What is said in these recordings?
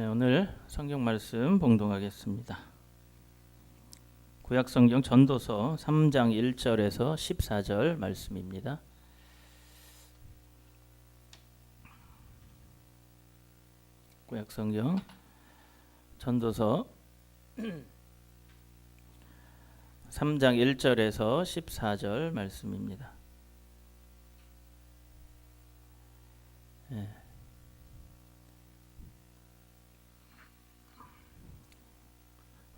네, 오늘 성경 말씀 봉독하겠습니다. 구약 성경 전도서 3장 1절에서 14절 말씀입니다. 구약 성경 전도서 3장 1절에서 14절 말씀입니다. 네.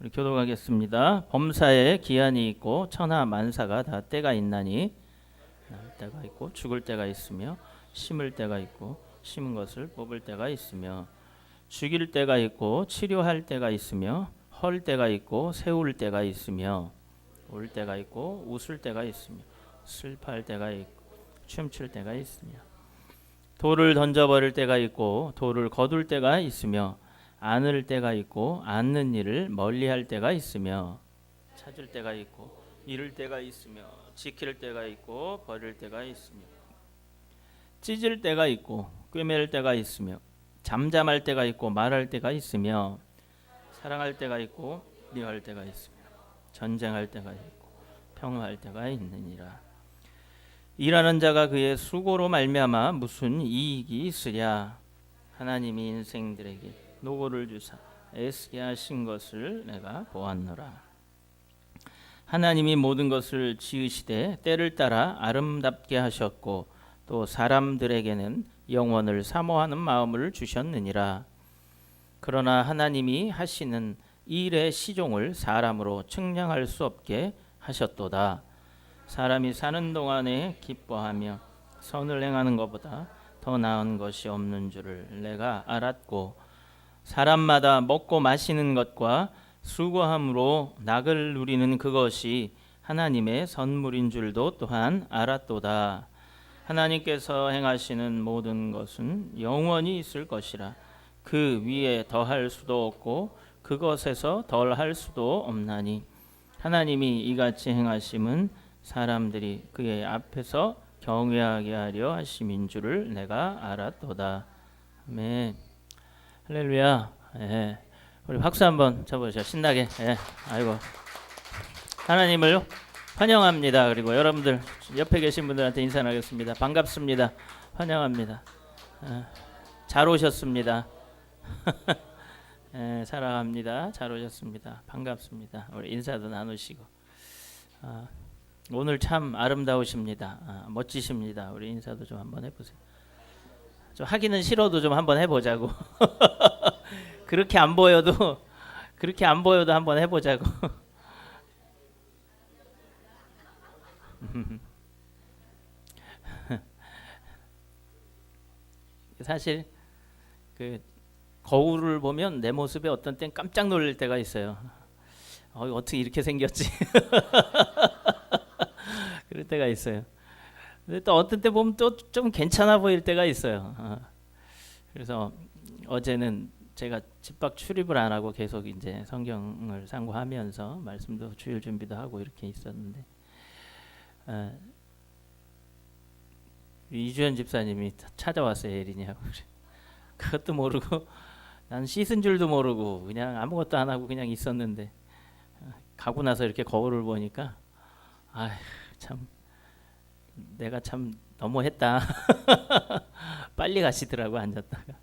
우리 교독하겠습니다. 범사에 기한이 있고 천하 만사가 다 때가 있나니 날 때가 있고 죽을 때가 있으며 심을 때가 있고 심은 것을 뽑을 때가 있으며 죽일 때가 있고 치료할 때가 있으며 헐 때가 있고 세울 때가 있으며 울 때가 있고 웃을 때가 있으며 슬퍼할 때가 있고 춤출 때가 있으며 돌을 던져버릴 때가 있고 돌을 거둘 때가 있으며 안을 때가 있고 않는 일을 멀리할 때가 있으며 찾을 때가 있고 잃을 때가 있으며 지킬 때가 있고 버릴 때가 있으며 찢을 때가 있고 꿰맬 때가 있으며 잠잠할 때가 있고 말할 때가 있으며 사랑할 때가 있고 미워할 때가 있으며 전쟁할 때가 있고 평화할 때가 있느니라. 일하는 자가 그의 수고로 말미암아 무슨 이익이 있으랴. 하나님이 인생들에게 노고를 주사 애쓰게 하신 것을 내가 보았노라. 하나님이 모든 것을 지으시되 때를 따라 아름답게 하셨고 또 사람들에게는 영원을 사모하는 마음을 주셨느니라. 그러나 하나님이 하시는 일의 시종을 사람으로 측량할 수 없게 하셨도다. 사람이 사는 동안에 기뻐하며 선을 행하는 것보다 더 나은 것이 없는 줄을 내가 알았고 사람마다 먹고 마시는 것과 수고함으로 낙을 누리는 그것이 하나님의 선물인 줄도 또한 알았도다. 하나님께서 행하시는 모든 것은 영원히 있을 것이라. 그 위에 더할 수도 없고 그것에서 덜할 수도 없나니 하나님이 이같이 행하심은 사람들이 그의 앞에서 경외하게 하려 하심인 줄을 내가 알았도다. 아멘. 할렐루야. 예. 우리 박수 한번 쳐보시죠. 신나게. 예. 아이고. 하나님을 환영합니다. 그리고 여러분들 옆에 계신 분들한테 인사하겠습니다. 반갑습니다. 환영합니다. 잘 오셨습니다. 예, 사랑합니다. 잘 오셨습니다. 반갑습니다. 우리 인사도 나누시고. 오늘 참 아름다우십니다. 멋지십니다. 우리 인사도 좀 한번 해보세요. 좀 하기는 싫어도 좀 한번 해보자고. 그렇게 안 보여도 한번 해보자고. 사실 그 거울을 보면 내 모습에 어떤 땐 깜짝 놀랄 때가 있어요. 어떻게 이렇게 생겼지? 그럴 때가 있어요. 근데 또 어떤 때 보면 또 좀 괜찮아 보일 때가 있어요. 그래서 어제는 제가 집밖 출입을 안 하고 계속 이제 성경을 상고하면서 말씀도 주일 준비도 하고 이렇게 있었는데 이주연 집사님이 찾아왔어요. 예린이하고. 그것도 모르고 난 씻은 줄도 모르고 그냥 아무것도 안 하고 그냥 있었는데 가고 나서 이렇게 거울을 보니까 참 내가 참 너무했다. 빨리 가시더라고 앉았다가.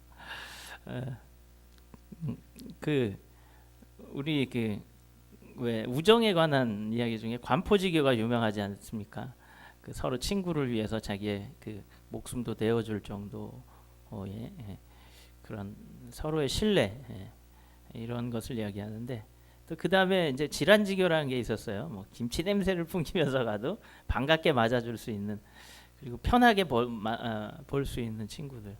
우리 왜 우정에 관한 이야기 중에 관포지교가 유명하지 않습니까? 서로 친구를 위해서 자기의 목숨도 내어줄 정도의 그런 서로의 신뢰 이런 것을 이야기하는데 또 그 다음에 이제 질환지교라는 게 있었어요. 뭐 김치 냄새를 풍기면서 가도 반갑게 맞아줄 수 있는 그리고 편하게 볼 수 있는 친구들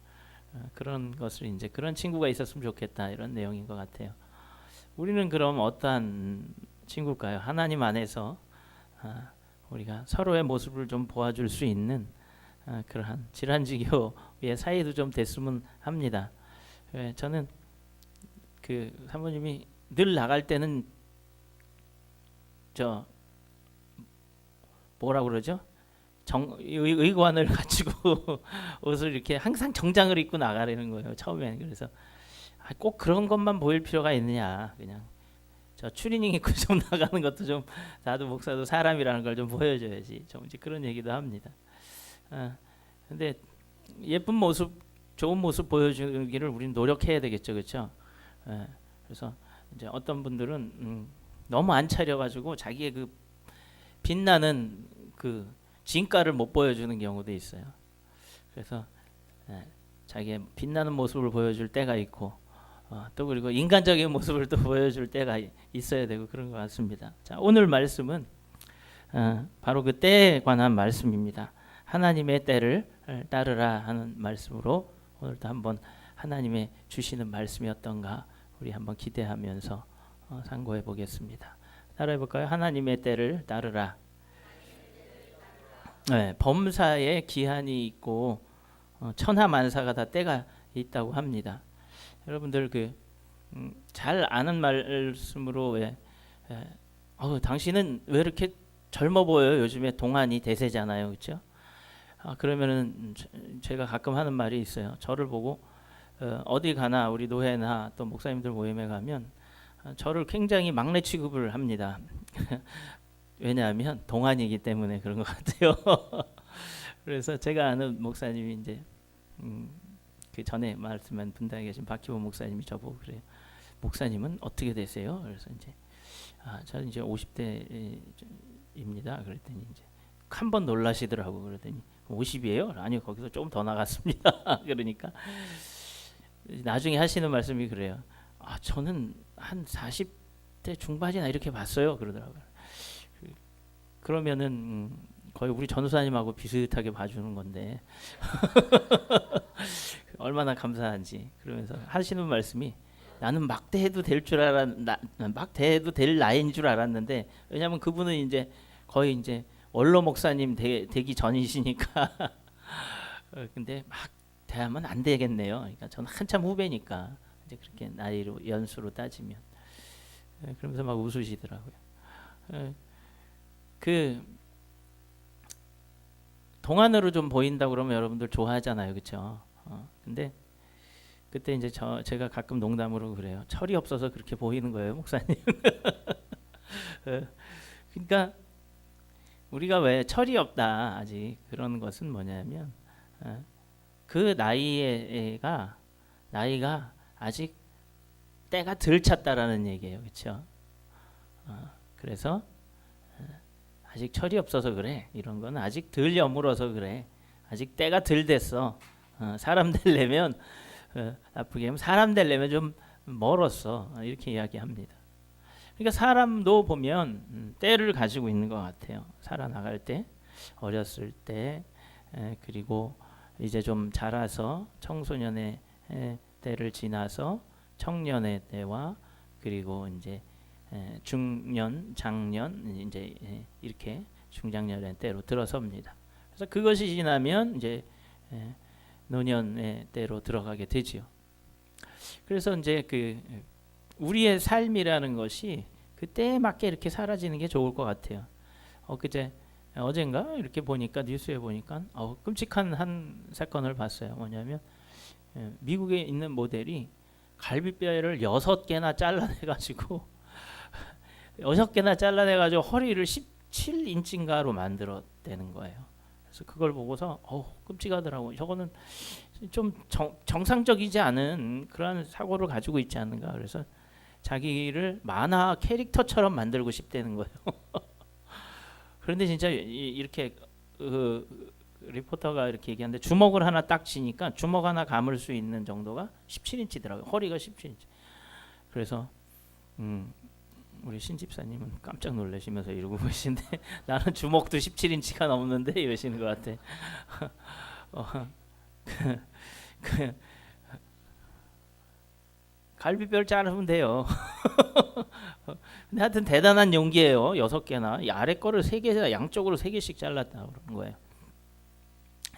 그런 것을 이제 그런 친구가 있었으면 좋겠다 이런 내용인 것 같아요. 우리는 그럼 어떠한 친구일까요? 하나님 안에서 우리가 서로의 모습을 좀 보아줄 수 있는 그러한 질환지교의 사이도 좀 됐으면 합니다. 저는 사모님이 늘 나갈 때는 뭐라 그러죠? 의관을 가지고 옷을 이렇게 항상 정장을 입고 나가려는 거예요. 처음에는. 그래서 꼭 그런 것만 보일 필요가 있느냐. 그냥 저 추리닝 입고 좀 나가는 것도 좀 나도 목사도 사람이라는 걸 좀 보여줘야지. 좀 이제 그런 얘기도 합니다. 근데 예쁜 모습, 좋은 모습 보여주기를 우리는 노력해야 되겠죠, 그렇죠? 그래서 이제 어떤 분들은 너무 안 차려가지고 자기의 그 빛나는 그 진가를 못 보여주는 경우도 있어요. 그래서 자기의 빛나는 모습을 보여줄 때가 있고 또 그리고 인간적인 모습을 또 보여줄 때가 있어야 되고 그런 것 같습니다. 자, 오늘 말씀은 바로 그 때에 관한 말씀입니다. 하나님의 때를 따르라 하는 말씀으로 오늘도 한번 하나님의 주시는 말씀이 어떤가 우리 한번 기대하면서 상고해 보겠습니다. 따라해 볼까요? 하나님의 때를 따르라. 범사에 기한이 있고 천하만사가 다 때가 있다고 합니다. 여러분들 잘 아는 말씀으로 당신은 왜 이렇게 젊어 보여요? 요즘에 동안이 대세잖아요, 그렇죠? 그러면은 제가 가끔 하는 말이 있어요. 저를 보고 어디 가나 우리 노회나 또 목사님들 모임에 가면 저를 굉장히 막내 취급을 합니다. 왜냐하면 동안이기 때문에 그런 것 같아요. 그래서 제가 아는 목사님이 이제 그 전에 말씀한 분당에 계신 박희보 목사님이 저보고 그래요. 목사님은 어떻게 되세요? 그래서 이제 저는 이제 50대입니다. 그랬더니 이제 한 번 놀라시더라고. 그러더니 50이에요? 아니요, 거기서 조금 더 나갔습니다. 그러니까 나중에 하시는 말씀이 그래요. 저는 한 40대 중반이나 이렇게 봤어요. 그러더라고요. 그러면은 거의 우리 전도사님하고 비슷하게 봐주는 건데 얼마나 감사한지. 그러면서 하시는 말씀이 나는 막대해도 될 줄 막대해도 될 나이인 줄 알았는데 왜냐하면 그분은 이제 거의 이제 원로 목사님 되기 전이시니까 근데 막 대하면 안 되겠네요. 그러니까 저는 한참 후배니까 이제 그렇게 나이로 연수로 따지면 그러면서 막 웃으시더라고요. 그 동안으로 좀 보인다 그러면 여러분들 좋아하잖아요, 그렇죠? 근데 그때 이제 제가 가끔 농담으로 그래요. 철이 없어서 그렇게 보이는 거예요, 목사님. 그러니까 우리가 왜 철이 없다 아직 그런 것은 뭐냐면 그 나이가 아직 때가 덜 찼다라는 얘기예요, 그렇죠? 그래서 아직 철이 없어서 그래. 이런 건 아직 덜 여물어서 그래. 아직 때가 덜 됐어. 사람 되려면 나쁘게 하면 사람 되려면 좀 멀었어. 이렇게 이야기합니다. 그러니까 사람도 보면 때를 가지고 있는 것 같아요. 살아나갈 때, 어렸을 때, 그리고 이제 좀 자라서 청소년의 때를 지나서 청년의 때와 그리고 이제 중년, 장년 이제 이렇게 중장년의 때로 들어섭니다. 그래서 그것이 지나면 이제 노년의 때로 들어가게 되지요. 그래서 이제 우리의 삶이라는 것이 그 때에 맞게 이렇게 사라지는 게 좋을 것 같아요. 어젠가 이렇게 보니까 뉴스에 보니까 끔찍한 한 사건을 봤어요. 뭐냐면 미국에 있는 모델이 갈비뼈를 6개나 잘라내가지고 6개나 잘라내가지고 허리를 17인치인가로 만들었다는 거예요. 그래서 그걸 보고서 끔찍하더라고요. 저거는 좀 정상적이지 않은 그런 사고를 가지고 있지 않는가. 그래서 자기를 만화 캐릭터처럼 만들고 싶다는 거예요. 그런데 진짜 이렇게 리포터가 이렇게 얘기하는데 주먹을 하나 딱 쥐니까 주먹 하나 감을 수 있는 정도가 17인치더라고요. 허리가 17인치. 그래서 우리 신집사님은 깜짝 놀라시면서 이러고 계신데 나는 주먹도 17인치가 넘는데 이러시는 것 같아. 갈비뼈를 자르면 돼요. 근데 하여튼 대단한 용기예요. 6개나 이 아래 거를 3개, 양쪽으로 3개씩 잘랐다 그런 거예요.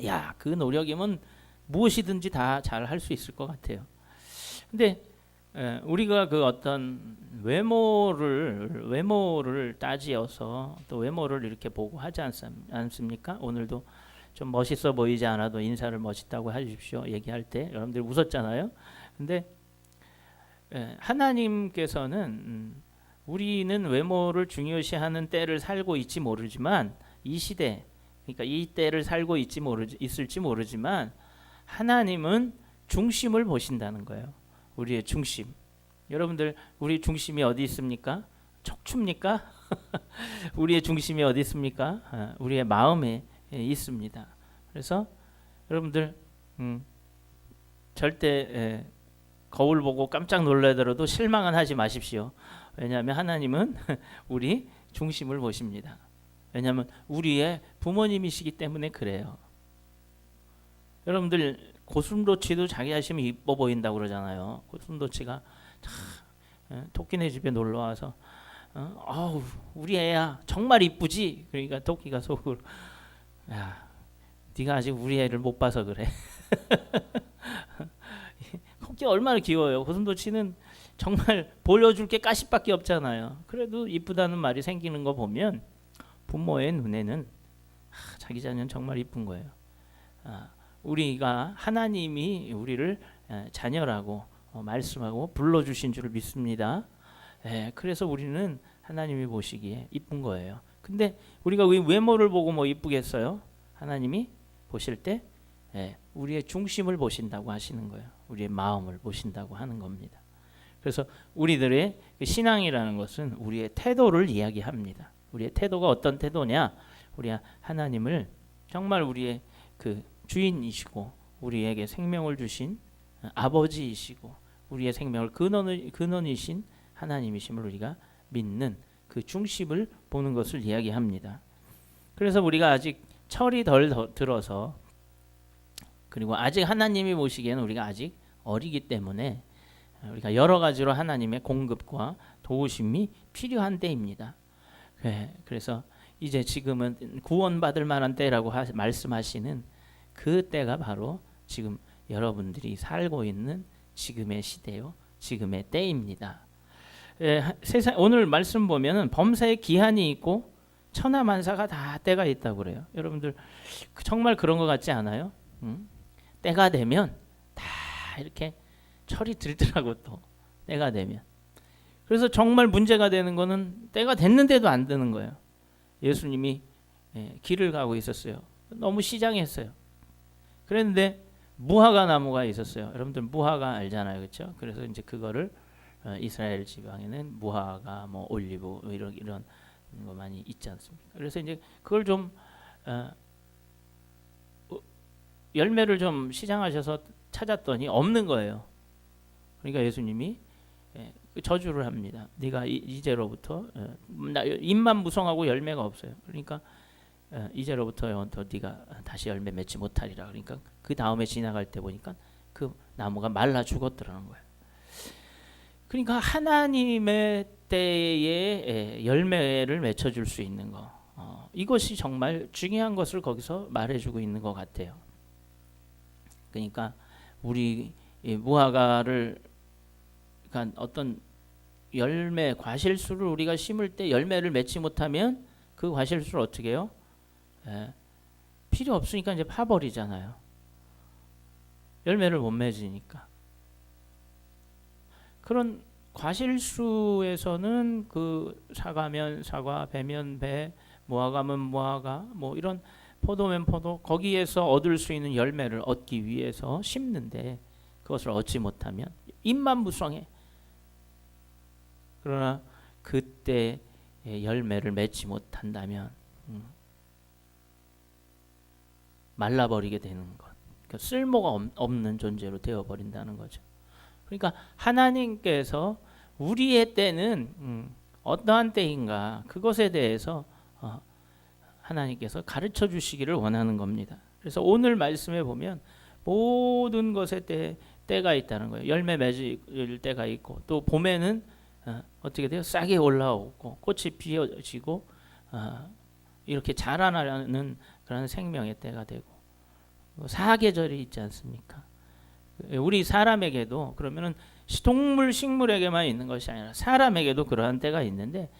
야, 그 노력이면 무엇이든지 다 잘 할 수 있을 것 같아요. 근데 우리가 그 어떤 외모를 따지어서 또 외모를 이렇게 보고 하지 않습니까? 오늘도 좀 멋있어 보이지 않아도 인사를 멋있다고 하십시오. 얘기할 때 여러분들 웃었잖아요. 근데 하나님께서는 우리는 외모를 중요시하는 때를 살고 있지 모르지만 이 시대, 그러니까 이 때를 살고 있을지 모르지만 하나님은 중심을 보신다는 거예요. 우리의 중심. 여러분들 우리 중심이 어디 있습니까? 척추입니까? 우리의 중심이 어디 있습니까? 우리의 마음에 있습니다. 그래서 여러분들 절대 거울 보고 깜짝 놀라더라도 실망은 하지 마십시오. 왜냐하면 하나님은 우리 중심을 보십니다. 왜냐하면 우리의 부모님이시기 때문에 그래요. 여러분들 고슴도치도 자기 자신이 이뻐 보인다고 그러잖아요. 고슴도치가 토끼네 집에 놀러 와서 아우 우리 애야 정말 이쁘지. 그러니까 토끼가 속으로 야 네가 아직 우리 애를 못 봐서 그래. 토끼 얼마나 귀여워요. 고슴도치는 정말 보여줄 게 가시밖에 없잖아요. 그래도 이쁘다는 말이 생기는 거 보면 부모의 눈에는 자기 자녀는 정말 이쁜 거예요. 우리가 하나님이 우리를 자녀라고 말씀하고 불러주신 줄 믿습니다. 그래서 우리는 하나님이 보시기에 이쁜 거예요. 근데 우리가 외모를 보고 뭐 이쁘겠어요? 하나님이 보실 때 우리의 중심을 보신다고 하시는 거예요. 우리의 마음을 보신다고 하는 겁니다. 그래서 우리들의 신앙이라는 것은 우리의 태도를 이야기합니다. 우리의 태도가 어떤 태도냐? 우리 하나님을 정말 우리의 그 주인이시고 우리에게 생명을 주신 아버지이시고 우리의 생명을 근원이신 하나님이심을 우리가 믿는 그 중심을 보는 것을 이야기합니다. 그래서 우리가 아직 철이 덜 들어서 그리고 아직 하나님이 보시기에는 우리가 아직 어리기 때문에 우리가 여러 가지로 하나님의 공급과 도우심이 필요한 때입니다. 그래서 이제 지금은 구원받을 만한 때라고 말씀하시는 그 때가 바로 지금 여러분들이 살고 있는 지금의 시대요, 지금의 때입니다. 오늘 말씀 보면은 범사에 기한이 있고 천하만사가 다 때가 있다고 그래요. 여러분들 정말 그런 것 같지 않아요? 때가 되면 다 이렇게 철이 들더라고. 또 때가 되면. 그래서 정말 문제가 되는 거는 때가 됐는데도 안 되는 거예요. 예수님이 길을 가고 있었어요. 너무 시장했어요. 그런데 무화과 나무가 있었어요. 여러분들 무화과 알잖아요, 그렇죠? 그래서 이제 그거를 이스라엘 지방에는 무화과, 뭐 올리브 이런 거 많이 있지 않습니까? 그래서 이제 그걸 좀 열매를 좀 시장하셔서 찾았더니 없는 거예요. 그러니까 예수님이 저주를 합니다. 네가 이제로부터 잎만 무성하고 열매가 없어요. 그러니까 이제로부터 영원토 네가 다시 열매 맺지 못하리라. 그러니까 그 다음에 지나갈 때 보니까 그 나무가 말라 죽었더라는 거예요. 그러니까 하나님의 때에 열매를 맺혀줄 수 있는 거, 이것이 정말 중요한 것을 거기서 말해주고 있는 것 같아요. 그러니까 우리 무화과를 그러니까 어떤 열매, 과실수를 우리가 심을 때 열매를 맺지 못하면 그 과실수를 어떻게 해요? 필요 없으니까 이제 파버리잖아요. 열매를 못 맺으니까. 그런 과실수에서는 그 사과면 사과, 배면 배, 무화과면 무화과, 뭐 이런 포도면 포도, 거기에서 얻을 수 있는 열매를 얻기 위해서 심는데 그것을 얻지 못하면 잎만 무성해. 그러나 그때 열매를 맺지 못한다면 말라버리게 되는 것. 그러니까 쓸모가 없는 존재로 되어버린다는 거죠. 그러니까 하나님께서 우리의 때는 어떠한 때인가 그것에 대해서 하나님께서 가르쳐 주시기를 원하는 겁니다. 그래서 오늘 말씀에 보면 모든 것에 때가 있다는 거예요. 열매 맺을 때가 있고 또 봄에는 어떻게 돼요? 싹이 올라오고 꽃이 피어지고 이렇게 자라나는 그런 생명의 때가 되고 사계절이 있지 않습니까? 우리 사람에게도 그러면은 동물 식물에게만 있는 것이 아니라 사람에게도 그러한 때가 있는데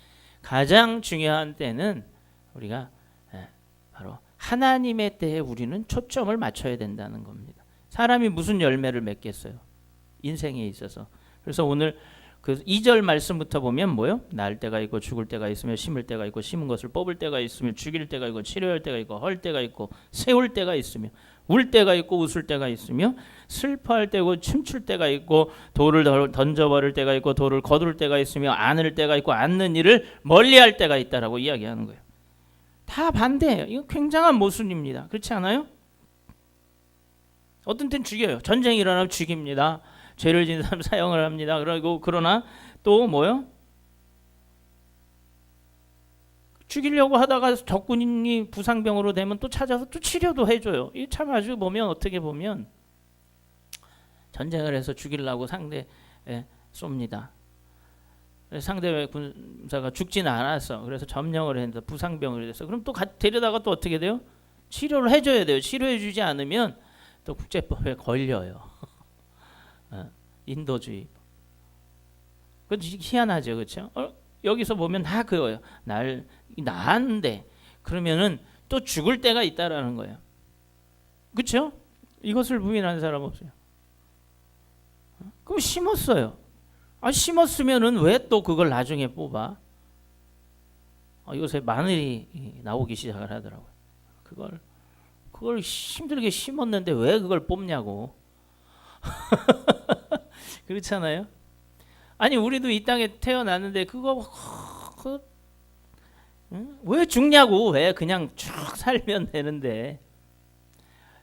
가장 중요한 때는 우리가 바로 하나님의 때에 우리는 초점을 맞춰야 된다는 겁니다. 사람이 무슨 열매를 맺겠어요? 인생에 있어서 그래서 오늘 그 2절 말씀부터 보면 뭐요? 날 때가 있고 죽을 때가 있으며 심을 때가 있고 심은 것을 뽑을 때가 있으며 죽일 때가 있고 치료할 때가 있고 헐 때가 있고 세울 때가 있으며 울 때가 있고 웃을 때가 있으며 슬퍼할 때고 춤출 때가 있고 돌을 던져버릴 때가 있고 돌을 거둘 때가 있으며 안을 때가 있고 안는 일을 멀리할 때가 있다라고 이야기하는 거예요. 다 반대예요. 이거 굉장한 모순입니다. 그렇지 않아요? 어떤 때는 죽여요. 전쟁이 일어나면 죽입니다. 죄를 지은 사람 사형을 합니다. 그러나 또 뭐요? 죽이려고 하다가 적군이 부상병으로 되면 또 찾아서 또 치료도 해줘요. 이 참 아주 보면 어떻게 보면 전쟁을 해서 죽이려고 상대에 쏩니다. 상대 군사가 죽지는 않았어. 그래서 점령을 했는데 부상병을 됐어. 그럼 또 데려다가 또 어떻게 돼요? 치료를 해줘야 돼요. 치료해주지 않으면 또 국제법에 걸려요. 인도주의. 그 희한하죠, 그렇죠? 여기서 보면 다 그거예요. 날 낳았는데 그러면은 또 죽을 때가 있다라는 거예요. 그렇죠? 이것을 부인하는 사람 없어요. 그럼 심었어요. 심었으면은 왜 또 그걸 나중에 뽑아? 요새 마늘이 나오기 시작을 하더라고요. 그걸 힘들게 심었는데 왜 그걸 뽑냐고. 그렇잖아요. 아니 우리도 이 땅에 태어났는데 왜 죽냐고. 왜 그냥 쭉 살면 되는데.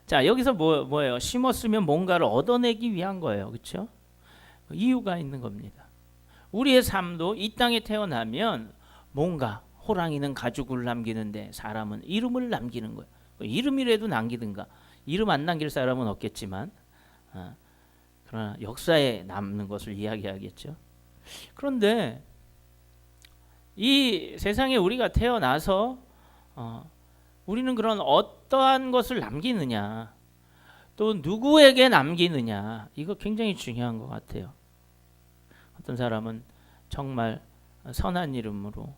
자, 여기서 뭐예요? 심었으면 뭔가를 얻어내기 위한 거예요. 그렇죠? 이유가 있는 겁니다. 우리의 삶도 이 땅에 태어나면 뭔가, 호랑이는 가죽을 남기는데 사람은 이름을 남기는 거예요. 이름이라도 남기든가. 이름 안 남길 사람은 없겠지만 그러나 역사에 남는 것을 이야기하겠죠. 그런데 이 세상에 우리가 태어나서 우리는 그런 어떠한 것을 남기느냐, 또 누구에게 남기느냐, 이거 굉장히 중요한 것 같아요. 어떤 사람은 정말 선한 이름으로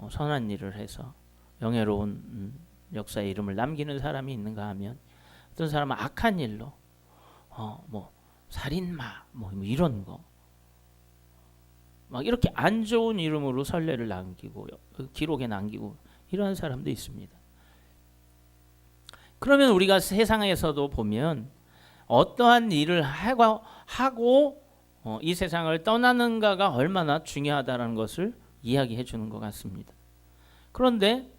선한 일을 해서 영예로운 역사의 이름을 남기는 사람이 있는가 하면, 어떤 사람은 악한 일로 뭐 살인마 뭐 이런 거 막 이렇게 안 좋은 이름으로 선례를 남기고 기록에 남기고 이러한 사람도 있습니다. 그러면 우리가 세상에서도 보면 어떠한 일을 하고 이 세상을 떠나는가가 얼마나 중요하다는 것을 이야기해 주는 것 같습니다. 그런데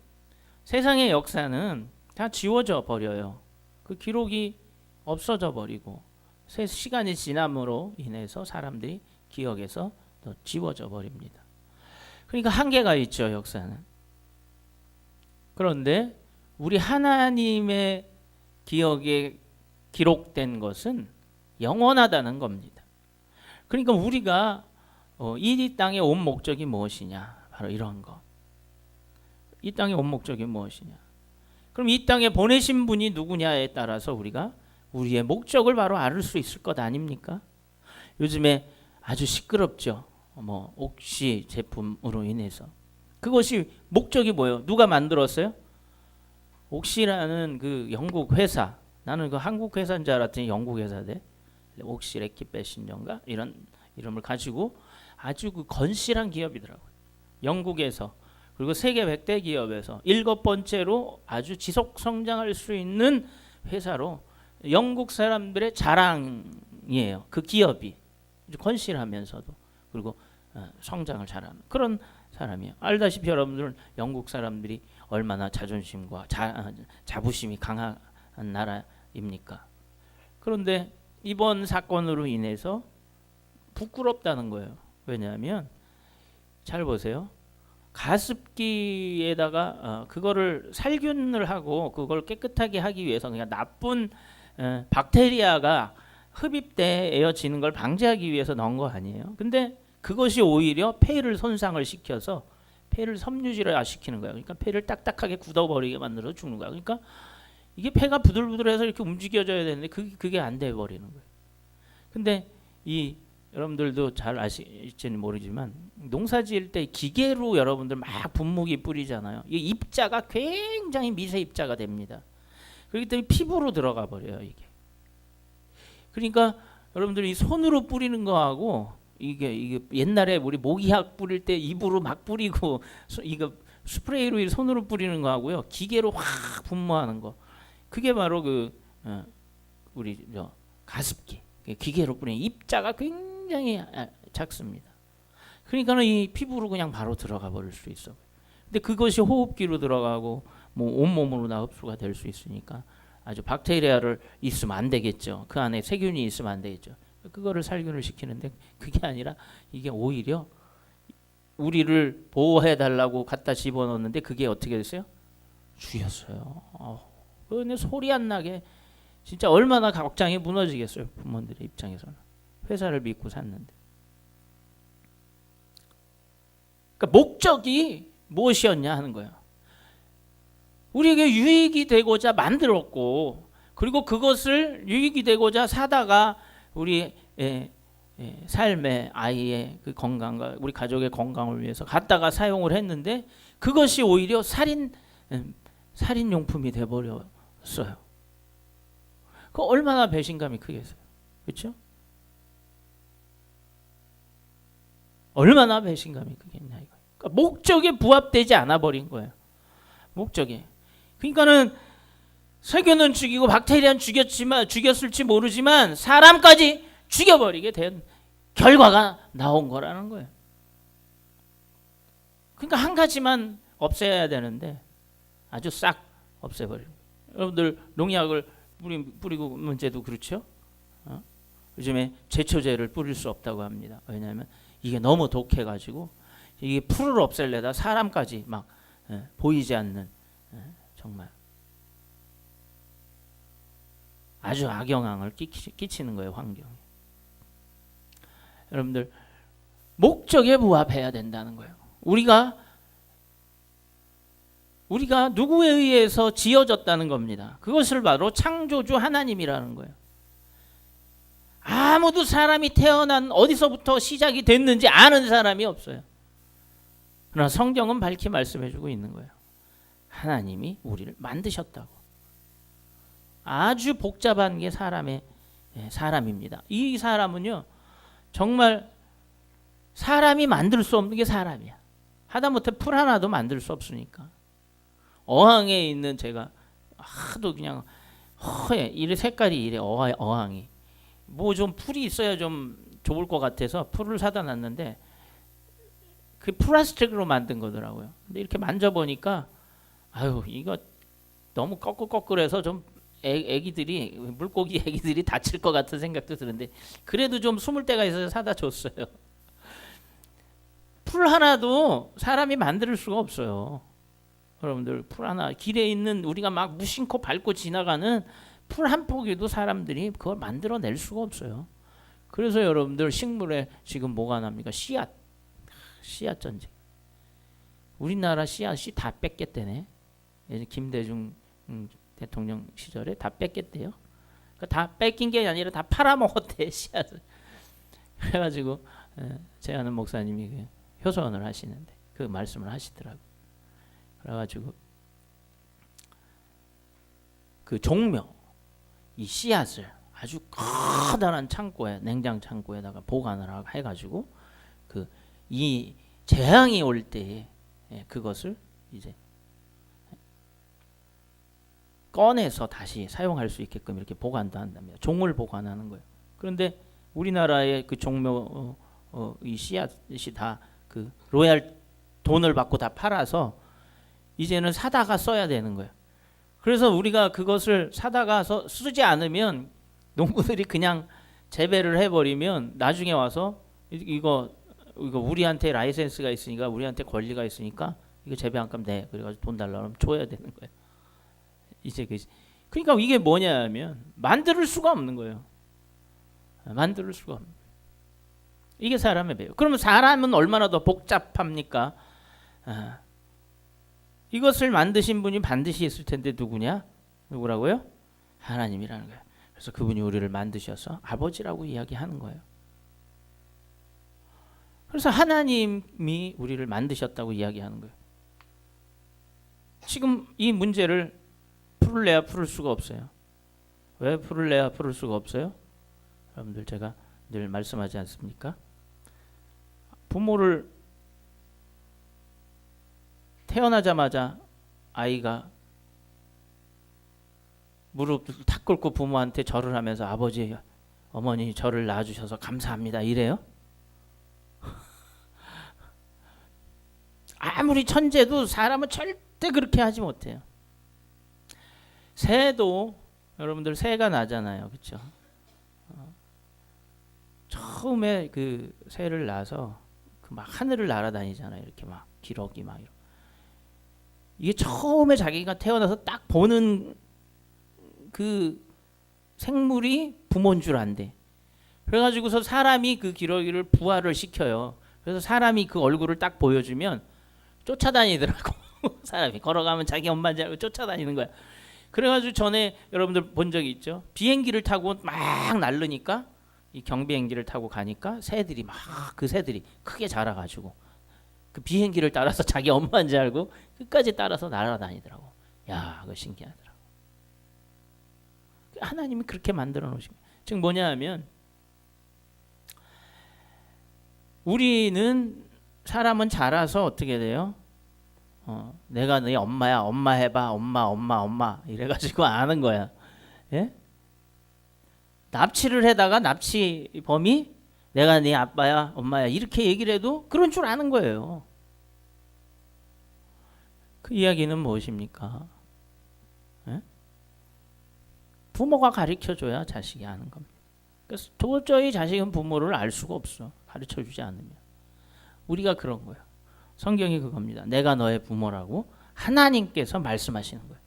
세상의 역사는 다 지워져 버려요. 그 기록이 없어져 버리고 시간이 지남으로 인해서 사람들이 기억에서 또 지워져 버립니다. 그러니까 한계가 있죠, 역사는. 그런데 우리 하나님의 기억에 기록된 것은 영원하다는 겁니다. 그러니까 우리가 이 땅에 온 목적이 무엇이냐? 바로 이런 거. 이 땅에 온 목적이 무엇이냐? 그럼 이 땅에 보내신 분이 누구냐에 따라서 우리가 우리의 목적을 바로 알 수 있을 것 아닙니까? 요즘에 아주 시끄럽죠. 옥시 제품으로 인해서. 그것이 목적이 뭐예요? 누가 만들었어요? 옥시라는 그 영국 회사. 나는 그 한국 회사인 줄 알았더니 영국 회사대. 옥시 레키패신전가 이런 이름을 가지고 아주 그 건실한 기업이더라고요. 영국에서, 그리고 세계 100대 기업에서 7번째로 아주 지속 성장할 수 있는 회사로, 영국 사람들의 자랑이에요. 그 기업이 건실하면서도 그리고 성장을 잘하는 그런 사람이에요. 알다시피 여러분들은 영국 사람들이 얼마나 자존심과 자부심이 강한 나라입니까? 그런데 이번 사건으로 인해서 부끄럽다는 거예요. 왜냐하면 잘 보세요. 가습기에다가 그거를 살균을 하고 그걸 깨끗하게 하기 위해서 그냥 나쁜 박테리아가 흡입되어지는 걸 방지하기 위해서 넣은 거 아니에요. 근데 그것이 오히려 폐를 손상을 시켜서 폐를 섬유질화 시키는 거예요. 그러니까 폐를 딱딱하게 굳어버리게 만들어서 죽는 거야. 그러니까 이게 폐가 부들부들해서 이렇게 움직여져야 되는데 그게 안 돼 버리는 거예요. 근데 여러분들도 잘 아실지는 모르지만 농사 지을 때 기계로 여러분들 막 분무기 뿌리잖아요. 이 입자가 굉장히 미세 입자가 됩니다. 그렇기 때문에 피부로 들어가 버려요, 이게. 그러니까 여러분들이 손으로 뿌리는 거하고 이게 옛날에 우리 모기약 뿌릴 때 입으로 막 뿌리고 이거 스프레이로 손으로 뿌리는 거 하고요. 기계로 확 분무하는 거. 그게 바로 우리 가습기. 기계로 뿌리는 입자가 굉장히 작습니다. 그러니까는 이 피부로 그냥 바로 들어가 버릴 수 있어. 근데 그것이 호흡기로 들어가고 뭐 온몸으로 다 흡수가 될 수 있으니까 아주 박테리아를 있으면 안 되겠죠. 그 안에 세균이 있으면 안 되겠죠. 그거를 살균을 시키는데 그게 아니라 이게 오히려 우리를 보호해 달라고 갖다 집어넣는데 그게 어떻게 됐어요? 죽였어요. 근데 소리 안 나게 진짜 얼마나 걱정이 무너지겠어요. 부모들의 입장에서는. 회사를 믿고 샀는데. 그러니까 목적이 무엇이었냐 하는 거예요. 우리에게 유익이 되고자 만들었고 그리고 그것을 유익이 되고자 사다가 우리 삶의 아이의 그 건강과 우리 가족의 건강을 위해서 갖다가 사용을 했는데 그것이 오히려 살인용품이 돼버렸어요. 그 얼마나 배신감이 크겠어요. 그렇죠? 얼마나 배신감이 크겠냐 이거. 그러니까 목적에 부합되지 않아 버린 거예요. 목적에. 그러니까는 세균은 죽이고 박테리아는 죽였을지 모르지만 사람까지 죽여버리게 된 결과가 나온 거라는 거예요. 그러니까 한 가지만 없애야 되는데 아주 싹 없애버리고. 여러분들 농약을 뿌리고 문제도 그렇죠. 요즘에 제초제를 뿌릴 수 없다고 합니다. 왜냐하면 이게 너무 독해가지고 이게 풀을 없앨래다 사람까지 막 보이지 않는 정말 아주 악영향을 끼치는 거예요. 환경에. 여러분들 목적에 부합해야 된다는 거예요. 우리가 누구에 의해서 지어졌다는 겁니다. 그것을 바로 창조주 하나님이라는 거예요. 아무도 사람이 태어난 어디서부터 시작이 됐는지 아는 사람이 없어요. 그러나 성경은 밝히 말씀해주고 있는 거예요. 하나님이 우리를 만드셨다고. 아주 복잡한 게 사람입니다. 이 사람은요 정말 사람이 만들 수 없는 게 사람이야. 하다못해 풀 하나도 만들 수 없으니까. 어항에 있는 제가 하도 그냥 허해 이래 색깔이 이래 어항이 뭐 좀 풀이 있어야 좀 좋을 것 같아서 풀을 사다 놨는데 그 플라스틱으로 만든 거더라고요. 근데 이렇게 만져보니까 아유 이거 너무 꺼끌꺼끌해서 좀 애기들이 물고기 애기들이 다칠 것 같은 생각도 드는데 그래도 좀 숨을 데가 있어서 사다 줬어요. 풀 하나도 사람이 만들 수가 없어요. 여러분들 풀 하나 길에 있는 우리가 막 무심코 밟고 지나가는 풀 한 포기도 사람들이 그걸 만들어낼 수가 없어요. 그래서 여러분들 식물에 지금 뭐가 납니까? 씨앗 전쟁. 우리나라 씨앗이 다 뺏겼대네. 김대중 대통령 시절에 다 뺏겼대요. 다 뺏긴 게 아니라 다 팔아먹었대 씨앗을. 그래가지고 제 아는 목사님이 효선을 하시는데 그 말씀을 하시더라고요. 그래가지고 그 종묘 이 씨앗을 아주 커다란 창고에 냉장 창고에다가 보관을 해가지고 그 이 재앙이 올 때에 그것을 이제 꺼내서 다시 사용할 수 있게끔 이렇게 보관도 한답니다. 종을 보관하는 거예요. 그런데 우리나라의 그 종묘 이 씨앗이 다 그 로얄 돈을 받고 다 팔아서 이제는 사다가 써야 되는 거예요. 그래서 우리가 그것을 사다가 쓰지 않으면 농부들이 그냥 재배를 해버리면 나중에 와서 이거 우리한테 라이센스가 있으니까 우리한테 권리가 있으니까 이거 재배 한 값 내. 그래가지고 돈 달라고 하면 줘야 되는 거예요. 이제 그러니까 이게 뭐냐면 만들 수가 없는 거예요. 만들 수가 없는 거예요. 이게 사람의 배요. 그러면 사람은 얼마나 더 복잡합니까? 이것을 만드신 분이 반드시 있을 텐데 누구냐? 누구라고요? 하나님이라는 거예요. 그래서 그분이 우리를 만드셔서 아버지라고 이야기하는 거예요. 그래서 하나님이 우리를 만드셨다고 이야기하는 거예요. 지금 이 문제를 풀래야 풀을 수가 없어요. 왜 풀래야 풀을 수가 없어요? 여러분들 제가 늘 말씀하지 않습니까? 부모를 태어나자마자 아이가 무릎 탁 꿇고 부모한테 절을 하면서 아버지, 어머니 저를 낳아주셔서 감사합니다 이래요? 아무리 천재도 사람은 절대 그렇게 하지 못해요. 새도 여러분들 새가 나잖아요, 그렇죠? 처음에 그 새를 낳아서 그 막 하늘을 날아다니잖아요. 이렇게 막 기러기 막 이렇게. 이게 처음에 자기가 태어나서 딱 보는 그 생물이 부모인 줄 안대. 그래가지고서 사람이 그 기러기를 부화를 시켜요. 그래서 사람이 그 얼굴을 딱 보여주면 쫓아다니더라고. 사람이 걸어가면 자기 엄마인 줄 알고 쫓아다니는 거야. 그래가지고 전에 여러분들 본 적이 있죠. 비행기를 타고 막 날르니까 이 경비행기를 타고 가니까 새들이 막 그 새들이 크게 자라가지고 그 비행기를 따라서 자기 엄마인 줄 알고 끝까지 따라서 날아다니더라고. 야, 그거 신기하더라고. 하나님이 그렇게 만들어 놓으신 거예요. 즉 뭐냐 하면 우리는 사람은 자라서 어떻게 돼요? 내가 네 엄마야, 엄마 해봐, 엄마 이래가지고 아는 거야. 예? 납치를 해다가 납치범이 내가 네 아빠야, 엄마야 이렇게 얘기를 해도 그런 줄 아는 거예요. 그 이야기는 무엇입니까? 예? 부모가 가르쳐줘야 자식이 아는 겁니다. 그래서 도저히 자식은 부모를 알 수가 없어. 가르쳐주지 않으면. 우리가 그런 거예요. 성경이 그겁니다. 내가 너의 부모라고 하나님께서 말씀하시는 거예요.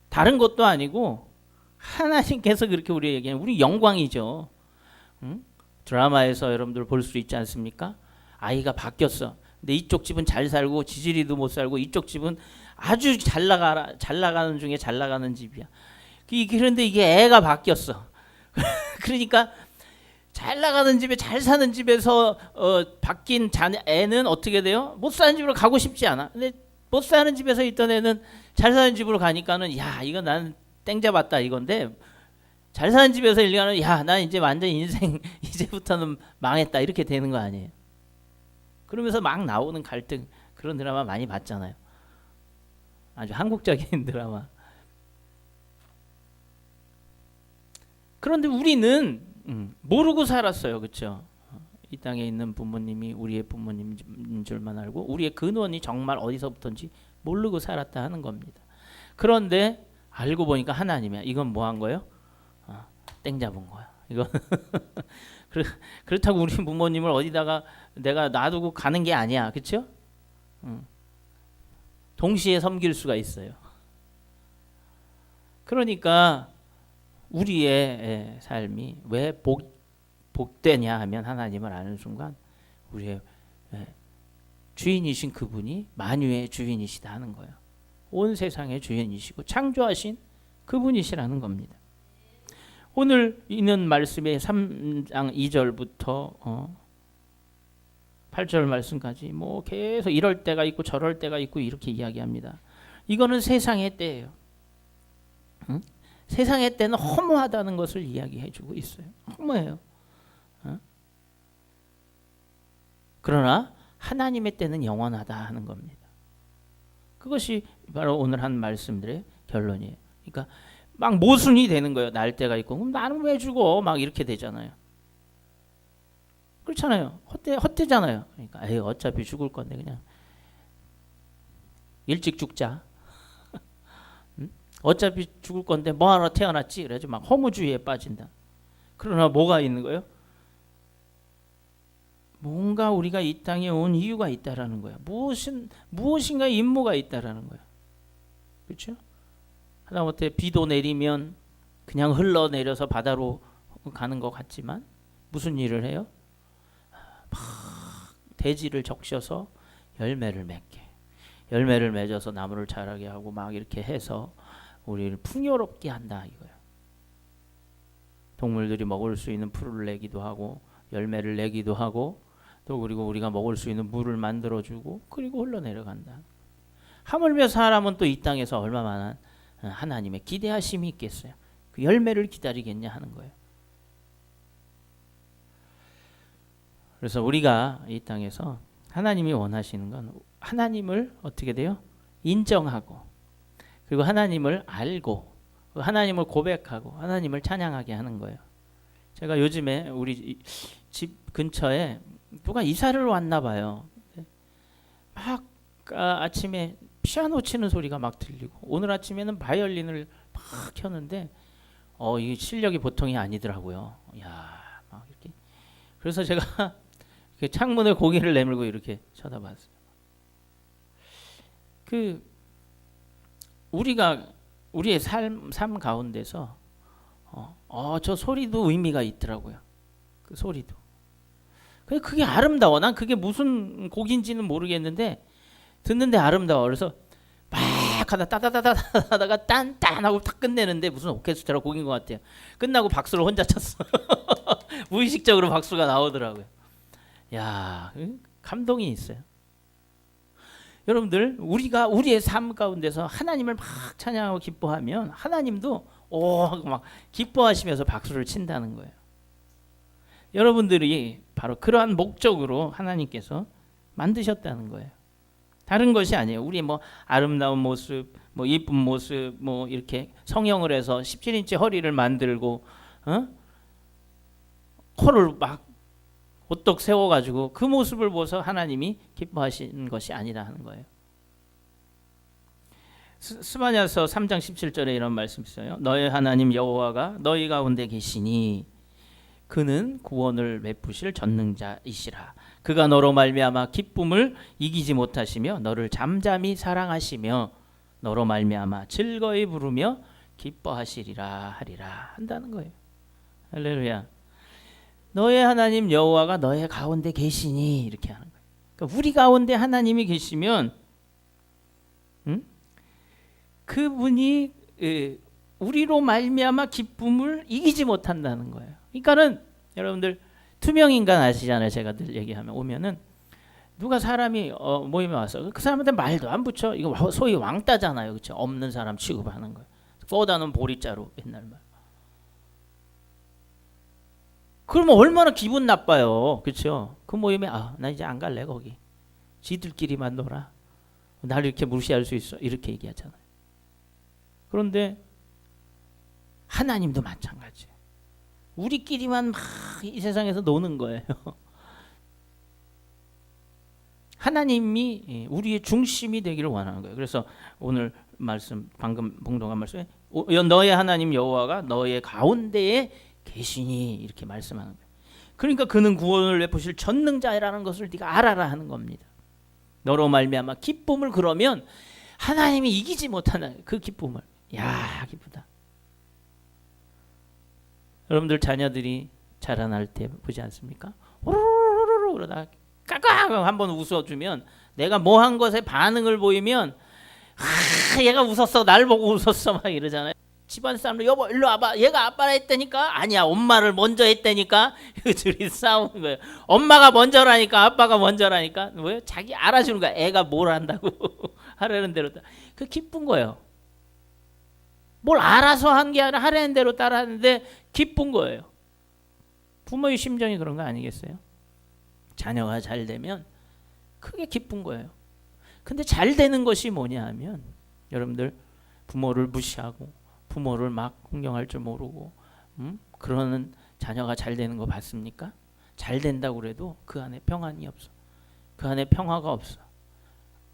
다른 것도 아니고 하나님께서 그렇게 우리에게 얘기하는, 우리 영광이죠. 응? 드라마에서 여러분들 볼 수 있지 않습니까? 아이가 바뀌었어. 근데 이쪽 집은 잘 살고 지지리도 못 살고 이쪽 집은 아주 잘 나가는 중에 잘 나가는 집이야. 그런데 이게 애가 바뀌었어. 그러니까 잘 나가는 집에 잘 사는 집에서 바뀐 애는 어떻게 돼요? 못 사는 집으로 가고 싶지 않아. 근데 못 사는 집에서 있던 애는 잘 사는 집으로 가니까는 야, 이거 나는 땡 잡았다 이건데, 잘 사는 집에서 일가는 야, 난 이제 완전 인생 이제부터는 망했다 이렇게 되는 거 아니에요. 그러면서 막 나오는 갈등, 그런 드라마 많이 봤잖아요. 아주 한국적인 드라마. 그런데 우리는 모르고 살았어요. 그렇죠? 이 땅에 있는 부모님이 우리의 부모님인 줄만 알고 우리의 근원이 정말 어디서부터인지 모르고 살았다 하는 겁니다. 그런데 알고 보니까 하나님이야. 이건 뭐 한 거예요? 땡 잡은 거야. 이거 그렇다고 우리 부모님을 어디다가 내가 놔두고 가는 게 아니야. 그렇죠? 동시에 섬길 수가 있어요. 그러니까 우리의 삶이 왜 복되냐 하면 하나님을 아는 순간 우리의 주인이신 그분이 만유의 주인이시다 하는 거예요. 온 세상의 주인이시고 창조하신 그분이시라는 겁니다. 오늘 있는 말씀의 3장 2절부터 8절 말씀까지 뭐 계속 이럴 때가 있고 저럴 때가 있고 이렇게 이야기합니다. 이거는 세상의 때예요. 응? 세상의 때는 허무하다는 것을 이야기해주고 있어요. 허무해요. 그러나 하나님의 때는 영원하다 하는 겁니다. 그것이 바로 오늘 한 말씀들의 결론이에요. 그러니까 막 모순이 되는 거예요. 날 때가 있고 그럼 나는 왜 죽어? 막 이렇게 되잖아요. 그렇잖아요. 헛되잖아요. 그러니까 에이, 어차피 죽을 건데 그냥 일찍 죽자. 어차피 죽을 건데 뭐하러 태어났지? 그래가지고 막 허무주의에 빠진다. 그러나 뭐가 있는 거예요? 뭔가 우리가 이 땅에 온 이유가 있다라는 거야. 무엇인가 임무가 있다라는 거야. 그렇죠? 하다못해 비도 내리면 그냥 흘러내려서 바다로 가는 것 같지만 무슨 일을 해요? 막 대지를 적셔서 열매를 맺게. 열매를 맺어서 나무를 자라게 하고 막 이렇게 해서 우리를 풍요롭게 한다 이거야. 동물들이 먹을 수 있는 풀을 내기도 하고 열매를 내기도 하고 또 그리고 우리가 먹을 수 있는 물을 만들어주고 그리고 흘러내려간다. 하물며 사람은 또 이 땅에서 얼마나 하나님의 기대하심이 있겠어요. 그 열매를 기다리겠냐 하는 거예요. 그래서 우리가 이 땅에서 하나님이 원하시는 건 하나님을 어떻게 돼요? 인정하고, 그리고 하나님을 알고, 하나님을 고백하고 하나님을 찬양하게 하는 거예요. 제가 요즘에 우리 집 근처에 누가 이사를 왔나 봐요. 막 아침에 피아노 치는 소리가 막 들리고, 오늘 아침에는 바이올린을 막 켰는데 이게 실력이 보통이 아니더라고요. 야, 막 이렇게. 그래서 제가 창문에 고개를 내밀고 이렇게 쳐다봤어요. 우리가 우리의 삶 가운데서 저 소리도 의미가 있더라고요. 그 소리도. 그게 아름다워. 난 그게 무슨 곡인지는 모르겠는데 듣는데 아름다워. 그래서 막 하다 따다다다 하다가 딴딴하고 딱 끝내는데 무슨 오케스트라 곡인 것 같아요. 끝나고 박수를 혼자 쳤어. 무의식적으로 박수가 나오더라고요. 야, 감동이 있어요. 여러분들, 우리가 우리의 삶 가운데서 하나님을 막 찬양하고 기뻐하면 하나님도 막 기뻐하시면서 박수를 친다는 거예요. 여러분들이 바로 그러한 목적으로 하나님께서 만드셨다는 거예요. 다른 것이 아니에요. 우리 뭐 아름다운 모습, 뭐 이쁜 모습, 뭐 이렇게 성형을 해서 17인치 허리를 만들고 코를 막 호떡 세워가지고 그 모습을 보서 하나님이 기뻐하시는 것이 아니라 하는 거예요. 스바냐서 3장 17절에 이런 말씀이 있어요. 너의 하나님 여호와가 너희 가운데 계시니 그는 구원을 베푸실 전능자이시라. 그가 너로 말미암아 기쁨을 이기지 못하시며 너를 잠잠히 사랑하시며 너로 말미암아 즐거이 부르며 기뻐하시리라 하리라 한다는 거예요. 할렐루야. 너의 하나님 여호와가 너의 가운데 계시니 이렇게 하는 거예요. 그러니까 우리 가운데 하나님이 계시면 그분이 우리로 말미암아 기쁨을 이기지 못한다는 거예요. 그러니까는 여러분들 투명인간 아시잖아요. 제가 늘 얘기하면 오면은 누가 사람이 모임에 와서 그 사람한테 말도 안 붙여. 이거 소위 왕따잖아요. 그렇죠? 없는 사람 취급하는 거예요. 쏘다는 보리자루 옛날 말. 그러면 얼마나 기분 나빠요. 그렇죠? 그 모임에 나 이제 안 갈래 거기. 지들끼리만 놀아. 나를 이렇게 무시할 수 있어. 이렇게 얘기하잖아요. 그런데 하나님도 마찬가지예요. 우리끼리만 막 이 세상에서 노는 거예요. 하나님이 우리의 중심이 되기를 원하는 거예요. 그래서 오늘 말씀 방금 봉독한 말씀에 너의 하나님 여호와가 너의 가운데에 계시니 이렇게 말씀하는 거예요. 그러니까 그는 구원을 베푸실 전능자라는 것을 네가 알아라 하는 겁니다. 너로 말미암아 기쁨을, 그러면 하나님이 이기지 못하는 그 기쁨을, 야 기쁘다. 여러분들 자녀들이 자라날 때 보지 않습니까? 우르르르 그러다 까까 한번 웃어주면, 내가 뭐 한 것에 반응을 보이면 얘가 웃었어, 날 보고 웃었어 막 이러잖아요. 집안 사람들 여보 일로 와봐, 얘가 아빠라 했다니까. 아니야, 엄마를 먼저 했다니까. 둘이 싸우는 거예요. 엄마가 먼저라니까 아빠가 먼저라니까. 뭐예요? 자기 알아주는 거야. 애가 뭘 한다고 하라는 대로. 그 기쁜 거예요. 뭘 알아서 한 게 아니라 하라는 대로 따라하는데 기쁜 거예요. 부모의 심정이 그런 거 아니겠어요? 자녀가 잘 되면 크게 기쁜 거예요. 근데 잘 되는 것이 뭐냐 하면, 여러분들 부모를 무시하고 부모를 막 공경할 줄 모르고 그러는 자녀가 잘 되는 거 봤습니까? 잘 된다고 그래도 그 안에 평안이 없어. 그 안에 평화가 없어.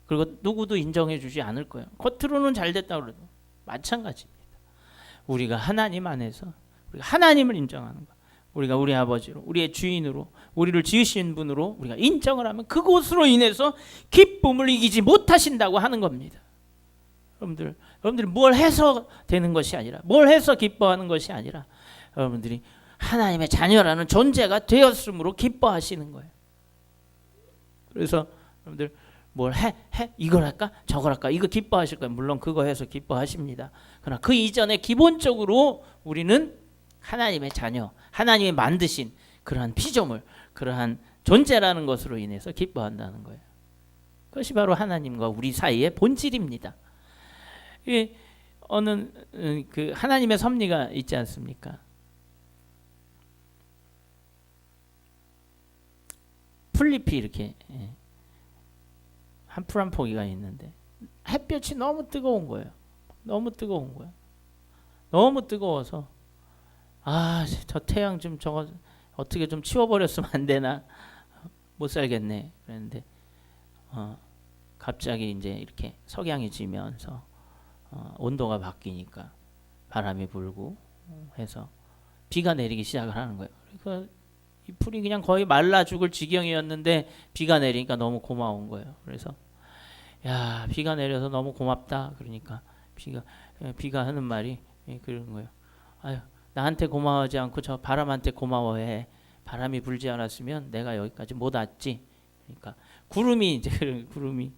그리고 누구도 인정해 주지 않을 거예요. 겉으로는 잘 됐다고 그래도 마찬가지입니다. 우리가 하나님 안에서 우리가 하나님을 인정하는 거, 우리가 우리 아버지로, 우리의 주인으로, 우리를 지으신 분으로 우리가 인정을 하면 그것으로 인해서 기쁨을 이기지 못하신다고 하는 겁니다. 여러분들이 뭘 해서 되는 것이 아니라, 뭘 해서 기뻐하는 것이 아니라, 여러분들이 하나님의 자녀라는 존재가 되었으므로 기뻐하시는 거예요. 그래서 여러분들 뭘 해 이걸 할까 저걸 할까, 이거 기뻐하실 거예요. 물론 그거 해서 기뻐하십니다. 그러나 그 이전에 기본적으로 우리는 하나님의 자녀, 하나님이 만드신 그러한 피조물, 그러한 존재라는 것으로 인해서 기뻐한다는 거예요. 그것이 바로 하나님과 우리 사이의 본질입니다. 어느 그 하나님의 섭리가 있지 않습니까? 풀잎이 이렇게 한 풀 한 포기가 있는데 햇볕이 너무 뜨거운 거예요. 너무 뜨거운 거예요. 너무 뜨거워서 저 태양 좀 저거 어떻게 좀 치워버렸으면 안 되나, 못 살겠네 그랬는데 갑자기 이제 이렇게 석양이 지면서 온도가 바뀌니까 바람이 불고 해서 비가 내리기 시작을 하는 거예요. 그러니까 이 풀이 그냥 거의 말라 죽을 지경이었는데 비가 내리니까 너무 고마운 거예요. 그래서 야, 비가 내려서 너무 고맙다. 그러니까 비가 하는 말이 그런 거예요. 아유, 나한테 고마워하지 않고 저 바람한테 고마워해. 바람이 불지 않았으면 내가 여기까지 못 왔지. 그러니까 구름이 이제 구름이,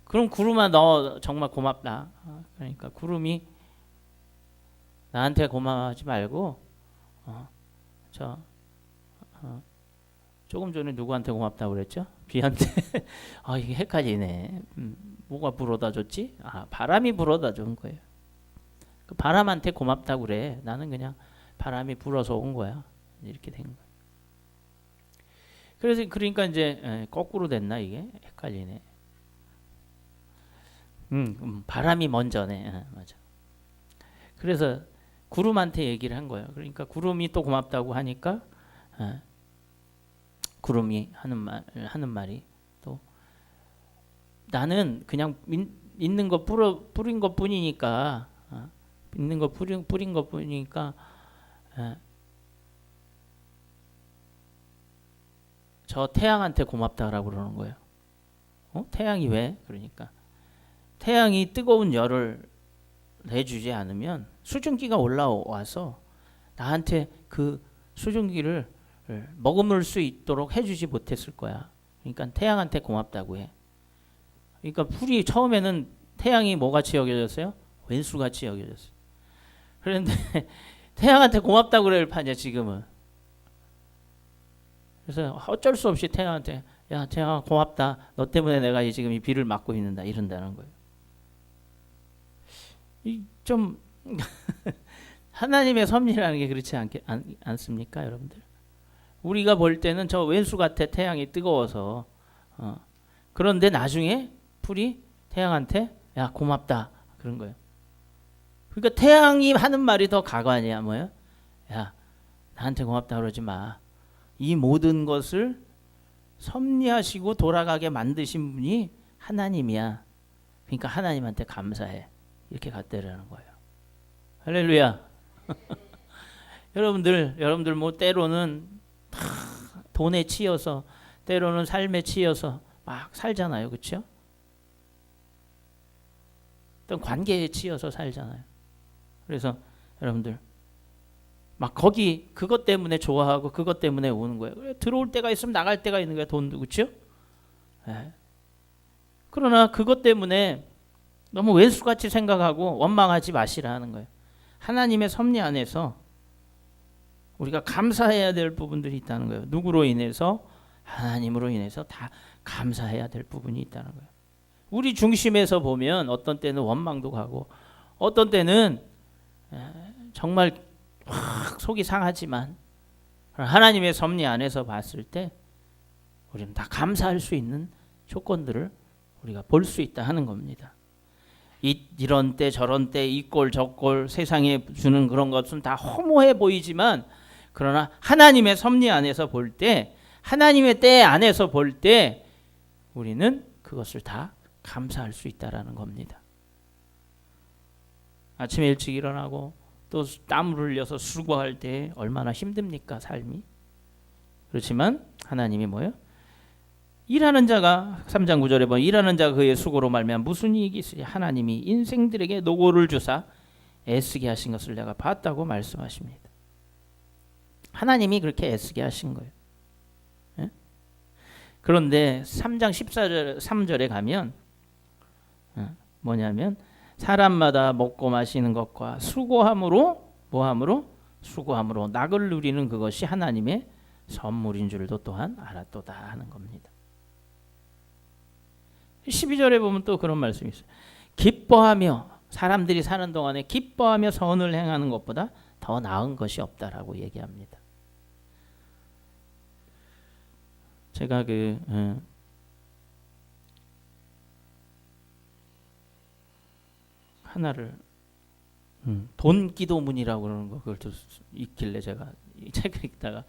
그럼 구름아 너 정말 고맙다. 그러니까 구름이 나한테 고마워하지 말고 조금 전에 누구한테 고맙다고 그랬죠? 비한테. 이게 헷갈리네. 뭐가 불어다 줬지? 바람이 불어다 준 거예요. 그 바람한테 고맙다고 그래. 나는 그냥 바람이 불어서 온 거야. 이렇게 된 거예요. 그래서 그러니까 이제 거꾸로 됐나 이게? 헷갈리네. 바람이 먼저네. 맞아. 그래서 구름한테 얘기를 한 거예요. 그러니까 구름이 또 고맙다고 하니까 구름이 하는 말이 또 나는 그냥 있는 거 뿌린 것 뿐이니까 있는 거 뿌린 것 뿐이니까 저 태양한테 고맙다라고 그러는 거예요. 태양이 왜? 그러니까 태양이 뜨거운 열을 내주지 않으면 수증기가 올라와서 나한테 그 수증기를 머금을 수 있도록 해주지 못했을 거야. 그러니까 태양한테 고맙다고 해. 그러니까 풀이 처음에는 태양이 뭐같이 여겨졌어요? 왼수같이 여겨졌어요. 그런데 태양한테 고맙다고 그럴 판이야 지금은. 그래서 어쩔 수 없이 태양한테 야 태양아 고맙다. 너 때문에 내가 지금 이 비를 맞고 있는다 이런다는 거예요. 좀 하나님의 섭리라는 게 그렇지 않습니까 여러분들? 우리가 볼 때는 저 왼수 같아 태양이 뜨거워서 그런데 나중에 풀이 태양한테 야 고맙다 그런 거예요. 그러니까 태양이 하는 말이 더 가관이야. 뭐예요? 야 나한테 고맙다 그러지 마. 이 모든 것을 섭리하시고 돌아가게 만드신 분이 하나님이야. 그러니까 하나님한테 감사해. 이렇게 갖대라는 거예요. 할렐루야. 여러분들 뭐 때로는 돈에 치여서 때로는 삶에 치여서 막 살잖아요. 그렇죠? 어떤 관계에 치여서 살잖아요. 그래서 여러분들 막 거기 그것 때문에 좋아하고 그것 때문에 오는 거예요. 들어올 때가 있으면 나갈 때가 있는 거예요. 돈도. 그렇죠? 네. 그러나 그것 때문에 너무 왼수같이 생각하고 원망하지 마시라는 거예요. 하나님의 섭리 안에서 우리가 감사해야 될 부분들이 있다는 거예요. 누구로 인해서? 하나님으로 인해서 다 감사해야 될 부분이 있다는 거예요. 우리 중심에서 보면 어떤 때는 원망도 가고 어떤 때는 정말 확 속이 상하지만 하나님의 섭리 안에서 봤을 때 우리는 다 감사할 수 있는 조건들을 우리가 볼 수 있다 하는 겁니다. 이런 때 저런 때 이 꼴 저 꼴 세상에 주는 그런 것은 다 허무해 보이지만 그러나 하나님의 섭리 안에서 볼 때 하나님의 때 안에서 볼 때 우리는 그것을 다 감사할 수 있다라는 겁니다. 아침에 일찍 일어나고 또 땀을 흘려서 수고할 때 얼마나 힘듭니까 삶이. 그렇지만 하나님이 뭐예요? 일하는 자가 3장 9절에 보면 일하는 자가 그의 수고로 말미암아 무슨 이익이 있으리. 하나님이 인생들에게 노고를 주사 애쓰게 하신 것을 내가 봤다고 말씀하십니다. 하나님이 그렇게 애쓰게 하신 거예요. 예? 그런데 3장 14절 3절에 가면 뭐냐면 사람마다 먹고 마시는 것과 수고함으로 뭐함으로? 수고함으로 낙을 누리는 그것이 하나님의 선물인 줄도 또한 알았도다 하는 겁니다. 12절에 보면 또 그런 말씀이 있어요. 기뻐하며 사람들이 사는 동안에 기뻐하며 선을 행하는 것보다 더 나은 것이 없다라고 얘기합니다. 제가 하나를 돈 기도문이라고 그러는 거 그걸 좀 읽길래 제가 이 책을 읽다가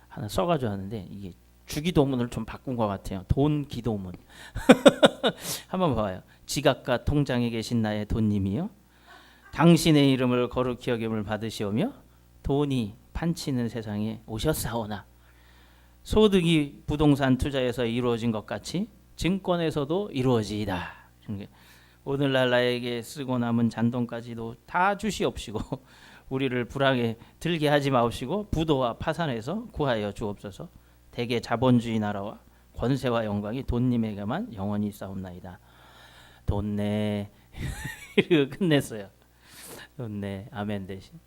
하나 써가지고 하는데 이게 주기도문을 좀 바꾼 것 같아요. 돈 기도문. 한번 봐요. 지갑과 통장에 계신 나의 돈님이요, 당신의 이름을 거룩히 여김을 받으시오며 돈이 판치는 세상에 오셨사오나 소득이 부동산 투자에서 이루어진 것 같이 증권에서도 이루어지이다. 오늘날 나에게 쓰고 남은 잔돈까지도 다 주시옵시고 우리를 불황에 들게 하지 마옵시고 부도와 파산에서 구하여 주옵소서. 대개 자본주의 나라와 권세와 영광이 돈님에게만 영원히 있사옵나이다. 돈네. 이거 끝냈어요. 돈네. 아멘 대신.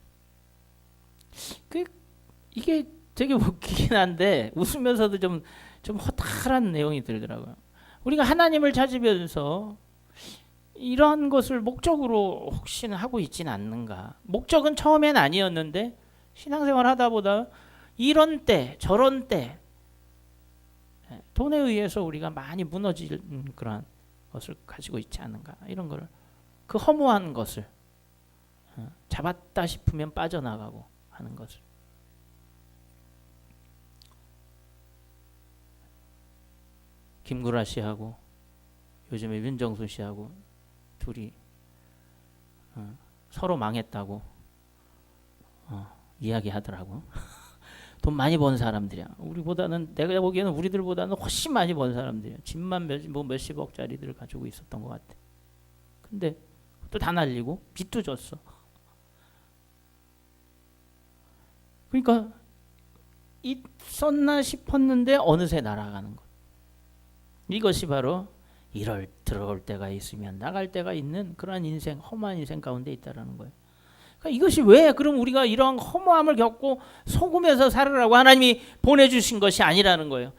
이게 되게 웃기긴 한데 웃으면서도 좀 허탈한 내용이 들더라고요. 우리가 하나님을 찾으면서 이런 것을 목적으로 혹시나 하고 있지는 않는가. 목적은 처음엔 아니었는데 신앙생활 하다 보다 이런 때 저런 때 돈에 의해서 우리가 많이 무너지는 그런 것을 가지고 있지 않은가. 이런 걸, 그 허무한 것을 잡았다 싶으면 빠져나가고 하는 것을. 김구라 씨하고 요즘에 윤정수 씨하고 둘이 서로 망했다고 이야기하더라고. 돈 많이 번 사람들이야. 우리보다는, 내가 보기에는 우리들보다는 훨씬 많이 번 사람들이야. 집만 몇십억짜리들을 가지고 있었던 것 같아. 근데 또 다 날리고 빚도 졌어. 그러니까 있었나 싶었는데 어느새 날아가는 것. 이것이 바로 들어올 때가 있으면 나갈 때가 있는 그러한 인생, 험한 인생 가운데 있다라는 거예요. 그러니까 이것이 왜 그럼 우리가 이런 허무함을 겪고 속으면서 살으라고 하나님이 보내주신 것이 아니라는 거예요.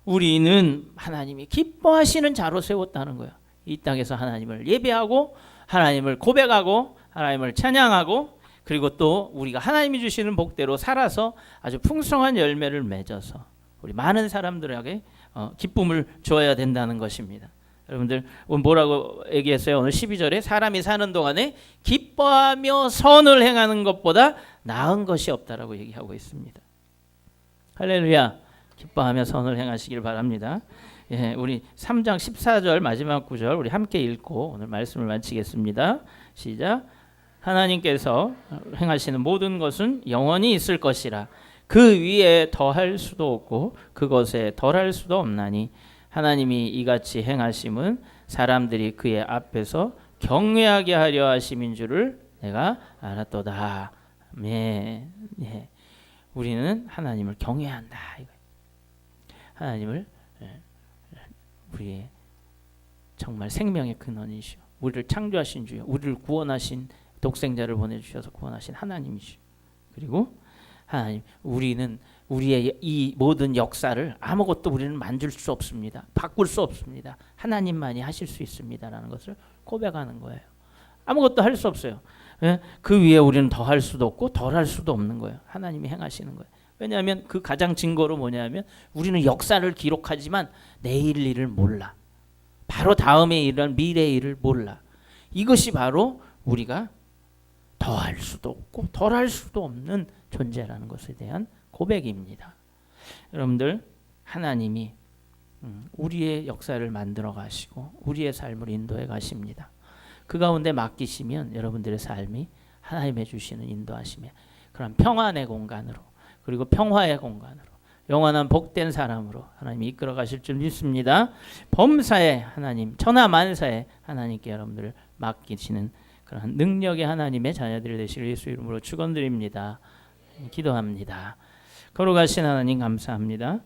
우리는 하나님이 기뻐하시는 자로 세웠다는 거예요. 이 땅에서 하나님을 예배하고 하나님을 고백하고 하나님을 찬양하고 그리고 또 우리가 하나님이 주시는 복대로 살아서 아주 풍성한 열매를 맺어서 우리 많은 사람들에게 기쁨을 주어야 된다는 것입니다. 여러분들 오늘 뭐라고 얘기했어요? 오늘 12절에 사람이 사는 동안에 기뻐하며 선을 행하는 것보다 나은 것이 없다라고 얘기하고 있습니다. 할렐루야. 기뻐하며 선을 행하시길 바랍니다. 예, 우리 3장 14절 마지막 구절 우리 함께 읽고 오늘 말씀을 마치겠습니다. 시작. 하나님께서 행하시는 모든 것은 영원히 있을 것이라. 그 위에 더할 수도 없고 그것에 덜할 수도 없나니 하나님이 이같이 행하심은 사람들이 그의 앞에서 경외하게 하려 하심인 줄을 내가 알았도다. 예. 우리는 하나님을 경외한다. 하나님을 우리의 정말 생명의 근원이시오. 우리를 창조하신 주요, 우리를 구원하신 독생자를 보내주셔서 구원하신 하나님이시오. 그리고 하나님, 우리는 우리의 이 모든 역사를 아무것도 우리는 만들 수 없습니다. 바꿀 수 없습니다. 하나님만이 하실 수 있습니다라는 것을 고백하는 거예요. 아무것도 할 수 없어요. 그 위에 우리는 더 할 수도 없고 덜 할 수도 없는 거예요. 하나님이 행하시는 거예요. 왜냐하면 그 가장 증거로 뭐냐면 우리는 역사를 기록하지만 내일 일을 몰라. 바로 다음에 일어날 미래의 일을 몰라. 이것이 바로 우리가 더 할 수도 없고 덜 할 수도 없는 존재라는 것에 대한 고백입니다. 여러분들, 하나님이 우리의 역사를 만들어 가시고 우리의 삶을 인도해 가십니다. 그 가운데 맡기시면 여러분들의 삶이 하나님의 주시는 인도하심에 그런 평안의 공간으로, 그리고 평화의 공간으로, 영원한 복된 사람으로 하나님이 이끌어 가실 줄 믿습니다. 범사에 하나님, 천하만사에 하나님께 여러분들을 맡기시는 그런 능력의 하나님의 자녀들이 되시길 예수 이름으로 축원드립니다. 기도합니다. 거룩하신 하나님 감사합니다.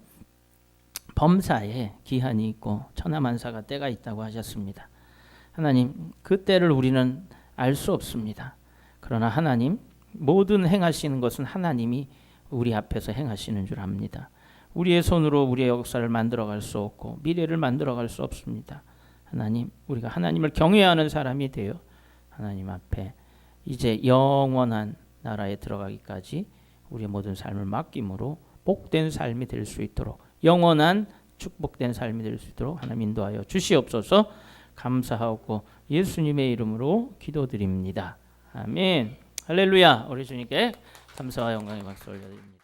범사에 기한이 있고 천하만사가 때가 있다고 하셨습니다. 하나님, 그 때를 우리는 알 수 없습니다. 그러나 하나님, 모든 행하시는 것은 하나님이 우리 앞에서 행하시는 줄 압니다. 우리의 손으로 우리의 역사를 만들어갈 수 없고 미래를 만들어갈 수 없습니다. 하나님, 우리가 하나님을 경외하는 사람이 되어 하나님 앞에 이제 영원한 나라에 들어가기까지 우리의 모든 삶을 맡김으로 복된 삶이 될 수 있도록 영원한 축복된 삶이 될 수 있도록 하나님 인도하여 주시옵소서. 감사하고 예수님의 이름으로 기도드립니다. 아멘. 할렐루야. 우리 주님께 감사와 영광의 박수 올려드립니다.